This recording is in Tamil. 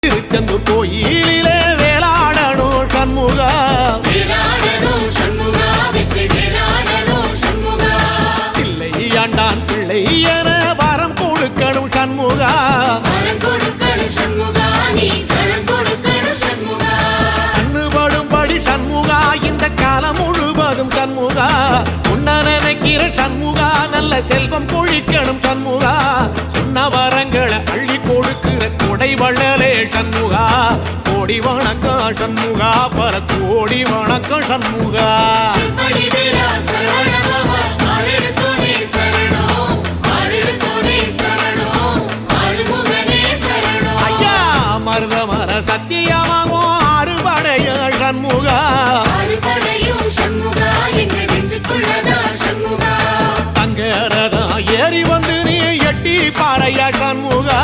திருச்செந்தூர் கோயிலிலே வேளாடணும் சண்முகா, பிள்ளை ஆண்டான் பிள்ளை என வரம் கொடுக்கணும் சண்முகா, கண்ணுபடும்படி சண்முகா இந்த காலம் முழுவதும் சண்முகா, உன்ன நினைக்கிற சண்முகா நல்ல செல்வம் பொழிக்கணும் சண்முகா, சொன்ன வரங்களை அள்ளி கொடுக்கிற கொடை வள்ளலே சண்முகா, கோடி வணக்கம் சண்முகா, பல கோடி வணக்கம் சண்முகா. ஐயா மருதமர சத்தியமாகும் அறுபடைய சண்முகா, தங்கரதா ஏறி வந்து நீ எட்டி பாறையா சண்முகா.